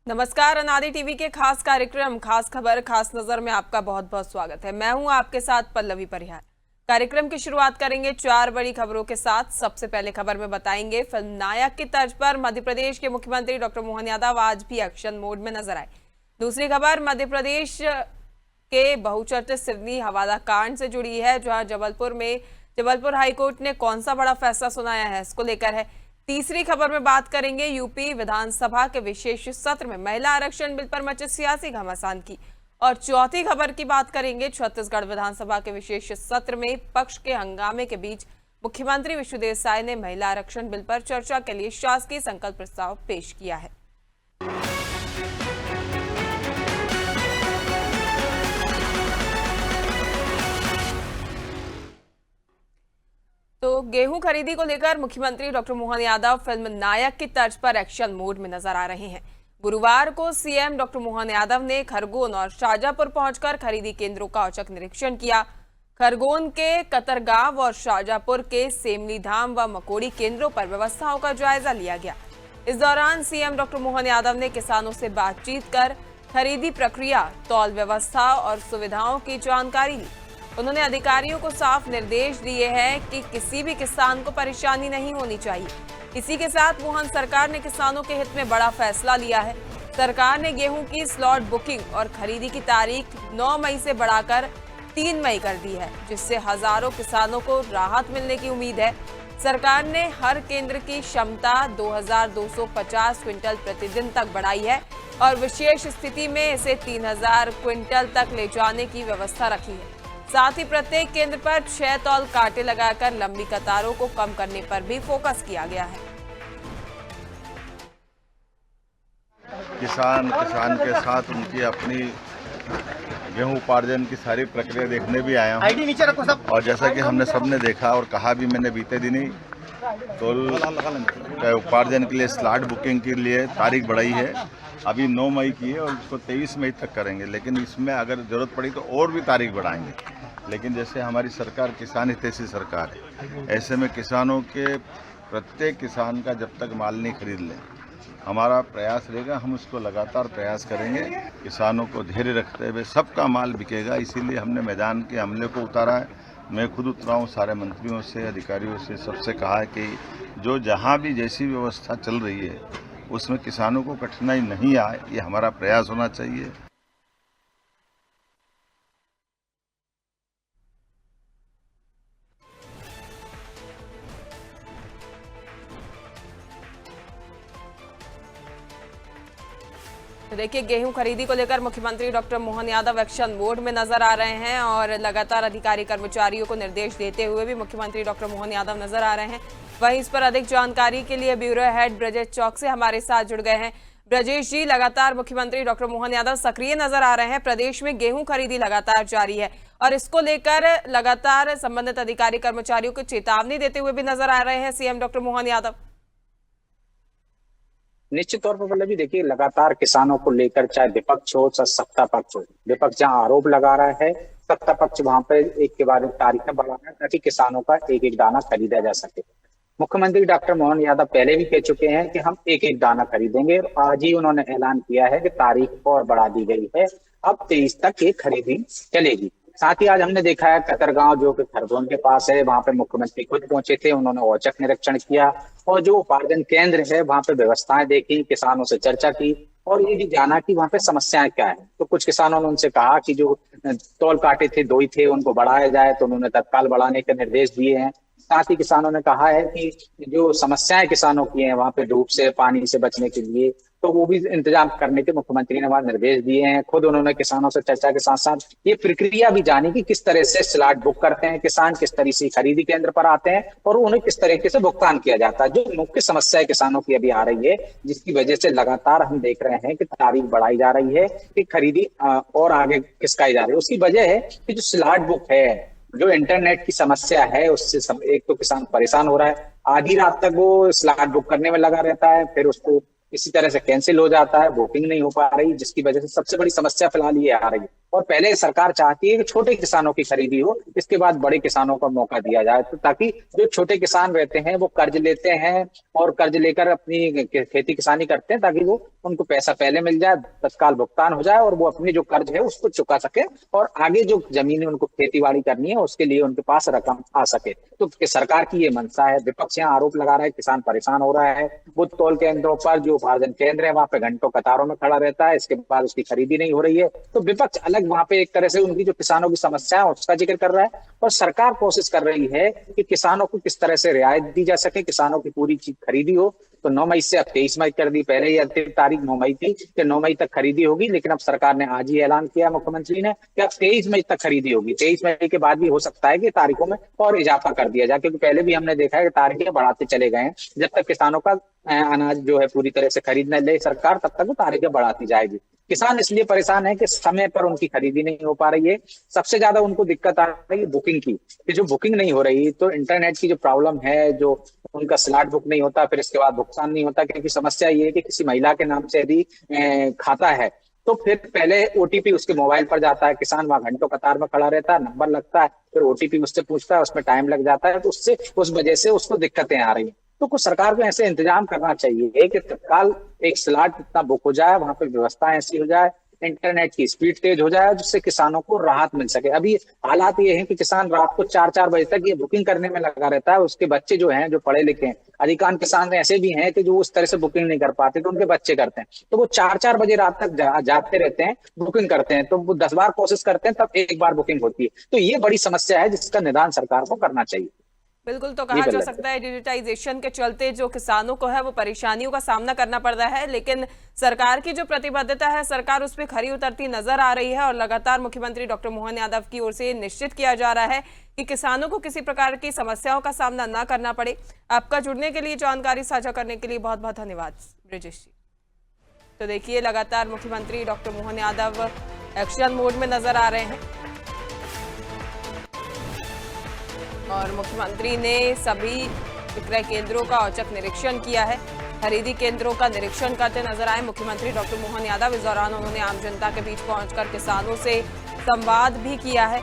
नमस्कार। अनादि टीवी के खास कार्यक्रम खास खबर खास नजर में आपका बहुत बहुत स्वागत है। मैं हूं आपके साथ पल्लवी परिहार। कार्यक्रम की शुरुआत करेंगे 4 बड़ी खबरों के साथ। सबसे पहले खबर में बताएंगे, फिल्म नायक की तर्ज पर मध्य प्रदेश के मुख्यमंत्री डॉक्टर मोहन यादव आज भी एक्शन मोड में नजर आए। दूसरी खबर मध्य प्रदेश के बहुचर्चित सिवनी हवाला कांड से जुड़ी है, जहां जबलपुर हाईकोर्ट ने कौन सा बड़ा फैसला सुनाया है, इसको लेकर है। तीसरी खबर में बात करेंगे, यूपी विधानसभा के विशेष सत्र में महिला आरक्षण बिल पर मचे सियासी घमासान की। और चौथी खबर की बात करेंगे, छत्तीसगढ़ विधानसभा के विशेष सत्र में पक्ष के हंगामे के बीच मुख्यमंत्री विष्णुदेव साय ने महिला आरक्षण बिल पर चर्चा के लिए शासकीय संकल्प प्रस्ताव पेश किया है। तो गेहूं खरीदी को लेकर मुख्यमंत्री डॉक्टर मोहन यादव फिल्म नायक की तर्ज पर एक्शन मोड में नजर आ रहे हैं। गुरुवार को सीएम डॉक्टर मोहन यादव ने खरगोन और शाजापुर पहुंचकर खरीदी केंद्रों का औचक निरीक्षण किया। खरगोन के कतरगांव और शाजापुर के सेमली धाम व मकोड़ी केंद्रों पर व्यवस्थाओं का जायजा लिया गया। इस दौरान सीएम डॉक्टर मोहन यादव ने किसानों से बातचीत कर खरीदी प्रक्रिया, तौल व्यवस्था और सुविधाओं की जानकारी ली। उन्होंने अधिकारियों को साफ निर्देश दिए हैं कि किसी भी किसान को परेशानी नहीं होनी चाहिए। इसी के साथ मोहन सरकार ने किसानों के हित में बड़ा फैसला लिया है। सरकार ने गेहूं की स्लॉट बुकिंग और खरीदी की तारीख 9 मई से बढ़ाकर 3 मई कर दी है, जिससे हजारों किसानों को राहत मिलने की उम्मीद है। सरकार ने हर केंद्र की क्षमता 2250 क्विंटल प्रतिदिन तक बढ़ाई है और विशेष स्थिति में इसे 3000 क्विंटल तक ले जाने की व्यवस्था रखी है। साथ ही प्रत्येक केंद्र पर 6 तौल कांटे लगाकर लंबी कतारों को कम करने पर भी फोकस किया गया है। किसान के साथ उनकी अपनी गेहूं उपार्जन की सारी प्रक्रिया देखने भी आया हूं। और जैसा कि हमने सबने देखा और कहा भी मैंने बीते दिनी, तौल उपार्जन के लिए स्लॉट बुकिंग के लिए तारीख बढ़ाई है। अभी 9 मई की है और इसको 23 मई तक करेंगे, लेकिन इसमें अगर जरूरत पड़ी तो और भी तारीख बढ़ाएंगे। लेकिन जैसे हमारी सरकार किसान हितैषी सरकार है, ऐसे में किसानों के प्रत्येक किसान का जब तक माल नहीं खरीद लें, हमारा प्रयास रहेगा। हम उसको लगातार प्रयास करेंगे। किसानों को धैर्य रखते हुए सबका माल बिकेगा, इसीलिए हमने मैदान के हमले को उतारा है। मैं खुद उतरा हूँ, सारे मंत्रियों से, अधिकारियों से, सबसे कहा है कि जो जहाँ भी जैसी व्यवस्था चल रही है उसमें किसानों को कठिनाई नहीं आए, ये हमारा प्रयास होना चाहिए। तो देखिए, गेहूं खरीदी को लेकर मुख्यमंत्री doctor Mohan Yadav action mode में नजर आ रहे हैं और लगातार अधिकारी कर्मचारियों को निर्देश देते हुए भी मुख्यमंत्री डॉक्टर मोहन यादव नजर आ रहे हैं। वहीं इस पर अधिक जानकारी के लिए ब्यूरो हेड ब्रजेश चौक से हमारे साथ जुड़ गए हैं। ब्रजेश जी, लगातार मुख्यमंत्री डॉक्टर मोहन यादव सक्रिय नजर आ रहे हैं। प्रदेश में गेहूं खरीदी लगातार जारी है और इसको लेकर लगातार संबंधित अधिकारी कर्मचारियों को चेतावनी देते हुए भी नजर आ रहे हैं सीएम डॉक्टर मोहन यादव। निश्चित तौर पर पल्लवी, देखिए, लगातार किसानों को लेकर चाहे विपक्ष हो चाहे सत्ता पक्ष हो, विपक्ष जहां आरोप लगा रहा है, सत्ता पक्ष वहां पे एक के बाद एक तारीखें बढ़ा रहा है ताकि किसानों का एक एक दाना खरीदा जा सके। मुख्यमंत्री डॉक्टर मोहन यादव पहले भी कह चुके हैं कि हम एक एक दाना खरीदेंगे और आज ही उन्होंने ऐलान किया है कि तारीख और बढ़ा दी गई है, अब 23 तक ये खरीदी चलेगी। साथ ही आज हमने देखा है कतरगांव जो कि खरगोन के पास है, वहां पे मुख्यमंत्री खुद पहुंचे थे, उन्होंने औचक निरीक्षण किया और जो उपार्जन केंद्र है वहां पे व्यवस्थाएं देखी, किसानों से चर्चा की और ये भी जाना कि वहां पे समस्याएं क्या है। तो कुछ किसानों ने उनसे कहा कि जो तौल कांटे थे 2 ही थे, उनको बढ़ाया जाए, तो उन्होंने तत्काल बढ़ाने के निर्देश दिए हैं। साथ ही किसानों ने कहा है कि जो समस्याएं किसानों की हैं वहां पे धूप से, पानी से बचने के लिए, तो वो भी इंतजाम करने के मुख्यमंत्री ने वहां निर्देश दिए हैं। खुद उन्होंने किसानों से चर्चा के साथ साथ ये प्रक्रिया भी जानी कि किस तरह से स्लॉट बुक करते हैं किसान, किस तरह से खरीदी केंद्र पर आते हैं और उन्हें किस तरीके से भुगतान किया जाता है। जो मुख्य समस्या किसानों की अभी आ रही है, जिसकी वजह से लगातार हम देख रहे हैं कि तारीख बढ़ाई जा रही है कि खरीदी और आगे खिसकाई जा रही है, उसकी वजह है कि जो स्लॉट बुक है, जो इंटरनेट की समस्या है, उससे एक तो किसान परेशान हो रहा है। आधी रात तक वो स्लॉट बुक करने में लगा रहता है, फिर उसको इसी तरह से कैंसिल हो जाता है, बुकिंग नहीं हो पा रही, जिसकी वजह से सबसे बड़ी समस्या फिलहाल ये आ रही है। और पहले सरकार चाहती है कि छोटे किसानों की खरीदी हो, इसके बाद बड़े किसानों को मौका दिया जाए, तो ताकि जो छोटे किसान रहते हैं वो कर्ज लेते हैं और कर्ज लेकर अपनी खेती किसानी करते हैं, ताकि वो उनको पैसा पहले मिल जाए, तत्काल भुगतान हो जाए और वो अपनी जो कर्ज है उसको चुका सके और आगे जो जमीनें उनको खेती बाड़ी करनी है उसके लिए उनके पास रकम आ सके। तो सरकार की ये मंशा है। विपक्ष यहाँ आरोप लगा रहा है किसान परेशान हो रहा है, वो तौल केंद्रों पर जो उपार्जन केंद्र है वहां पे घंटों कतारों में खड़ा रहता है, इसके बाद उसकी खरीदी नहीं हो रही है। तो विपक्ष अलग वहां पे एक तरह से उनकी जो किसानों की समस्या है उसका जिक्र कर रहा है और सरकार कोशिश कर रही है कि किसानों को किस तरह से रियायत दी जा सके, किसानों की पूरी चीज खरीदी हो। तो 9 मई से अब 23 मई कर दी, पहले ही अंतिम तारीख 9 मई थी कि 9 मई तक खरीदी होगी, लेकिन अब सरकार ने आज ही ऐलान किया, मुख्यमंत्री ने, कि अब 23 मई तक खरीदी होगी। 23 मई के बाद भी हो सकता है कि तारीखों में और इजाफा कर दिया जाए, क्योंकि पहले भी हमने देखा है कि तारीखें बढ़ाते चले गए हैं। जब तक किसानों का अनाज जो है पूरी तरह से खरीद न ले सरकार, तब तक वो तारीखें बढ़ाती जाएगी। किसान इसलिए परेशान है कि समय पर उनकी खरीदी नहीं हो पा रही है। सबसे ज्यादा उनको दिक्कत आ रही है बुकिंग की, कि जो बुकिंग नहीं हो रही, तो इंटरनेट की जो प्रॉब्लम है, जो उनका स्लॉट बुक नहीं होता, फिर इसके बाद भुगतान नहीं होता। क्योंकि समस्या ये है कि किसी महिला के नाम से यदि खाता है तो फिर पहले ओटीपी उसके मोबाइल पर जाता है, किसान वहां घंटों कतार में खड़ा रहता है, नंबर लगता है, फिर ओटीपी उससे पूछता है, उसमें टाइम लग जाता है, तो उससे उस वजह से उसको दिक्कतें आ रही हैं। तो कुछ सरकार को ऐसे इंतजाम करना चाहिए कि तत्काल एक स्लॉट इतना बुक हो जाए, वहां पे व्यवस्था ऐसी हो जाए, इंटरनेट की स्पीड तेज हो जाए, जिससे किसानों को राहत मिल सके। अभी हालात ये है कि किसान रात को 4-4 बजे तक ये बुकिंग करने में लगा रहता है। उसके बच्चे जो हैं, जो पढ़े लिखे हैं, अधिकांश किसान ऐसे भी हैं कि जो उस तरह से बुकिंग नहीं कर पाते, तो उनके बच्चे करते हैं, तो वो 4-4 बजे रात तक जागते रहते हैं, बुकिंग करते हैं, तो वो 10 बार कोशिश करते हैं तब एक बार बुकिंग होती है। तो ये बड़ी समस्या है जिसका निदान सरकार को करना चाहिए। बिल्कुल, तो कहा जा सकता है डिजिटाइजेशन के चलते जो किसानों को है वो परेशानियों का सामना करना पड़ रहा है, लेकिन सरकार की जो प्रतिबद्धता है, सरकार उस पर खरी उतरती नजर आ रही है और लगातार मुख्यमंत्री डॉक्टर मोहन यादव की ओर से निश्चित किया जा रहा है कि किसानों को किसी प्रकार की समस्याओं का सामना ना करना पड़े। आपका जुड़ने के लिए, जानकारी साझा करने के लिए बहुत बहुत धन्यवाद ब्रिजेश जी। तो देखिए, लगातार मुख्यमंत्री doctor Mohan Yadav action mode में नजर आ रहे हैं और मुख्यमंत्री ने सभी विक्रय केंद्रों का औचक निरीक्षण किया है, खरीदी केंद्रों का निरीक्षण करते नजर आए मुख्यमंत्री डॉक्टर मोहन यादव। इस दौरान उन्होंने आम जनता के बीच पहुंचकर किसानों से संवाद भी किया है।